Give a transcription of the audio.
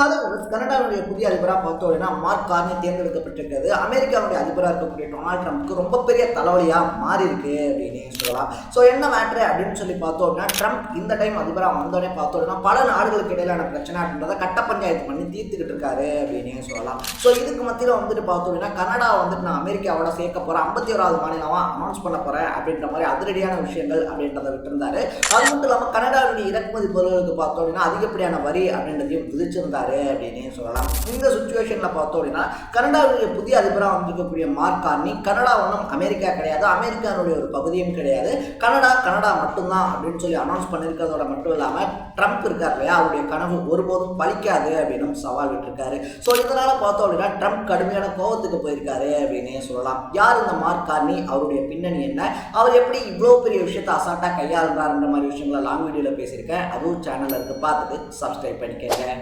அதாவது கனடாவுடைய புதிய அதிபராக பார்த்தோம் அப்படின்னா மார்க் கார்னி தேர்ந்தெடுக்கப்பட்டிருக்கிறது. அமெரிக்காவுடைய அதிபராக இருக்கக்கூடிய டொனால்ட் ட்ரம்ப்க்கு ரொம்ப பெரிய தலைவலியாக மாறி இருக்கு அப்படின்னு சொல்லலாம். ஸோ என்ன மேட்ரு அப்படின்னு சொல்லி பார்த்தோம் அப்படின்னா, ட்ரம்ப் இந்த டைம் அதிபராக வந்தோடனே பார்த்தோம் அப்படின்னா பல நாடுகளுக்கு இடையிலான பிரச்சனை அப்படின்றத கட்ட பஞ்சாயத்து பண்ணி தீர்த்துக்கிட்டு இருக்காரு அப்படின்னு சொல்லலாம். ஸோ இதுக்கு மத்தியில் வந்துட்டு பார்த்தோம் அப்படின்னா கனடா வந்துட்டு நான் அமெரிக்காவோட சேர்க்க போகிறேன், 51வது மாநிலமாக அனௌன்ஸ் பண்ண போகிறேன் அப்படின்ற மாதிரி அதிரடியான விஷயங்கள் அப்படின்றத விட்டுருந்தாரு. அது மட்டும் இல்லாமல் கனடாவுடைய இறக்குமதி பொருட்களுக்கு பார்த்தோம் அப்படின்னா அதிகப்படியான வரி அப்படின்றதையும் விதிச்சிருந்தாரு அப்படின்னு சொல்லலாம். இந்த சுச்சுவேஷன்ல பார்த்தோம் அப்படின்னா கனடாவுடைய புதிய அதிபராக வந்திருக்கக்கூடிய மார்க் கார்னி கனடா ஒன்றும் அமெரிக்கா கிடையாது, அமெரிக்காவுடைய ஒரு பகுதியும் கிடையாது, கனடா மட்டும்தான் அப்படின்னு சொல்லி அனௌன்ஸ் பண்ணியிருக்கிறதோட மட்டும் இல்லாமல் ட்ரம்ப் இருக்கார் இல்லையா, அவருடைய கனவு ஒருபோதும் பலிக்காது அப்படின்னு சவால் விட்டுருக்காரு. ஸோ இதனால பார்த்தோம் அப்படின்னா ட்ரம்ப் கடுமையான கோபத்துக்கு போயிருக்காரு அப்படின்னே சொல்லலாம். யார் இந்த மார்க் கார்னி, அவருடைய பின்னணி என்ன, அவர் எப்படி இவ்வளோ பெரிய விஷயத்தை அசால்ட்டாக கையாளுறாருன்ற மாதிரி விஷயங்களை லாங் வீடியோவில் பேசியிருக்கேன். அதுவும் சேனலில் இருக்கு, பார்த்துட்டு சப்ஸ்கிரைப் பண்ணிக்கங்க.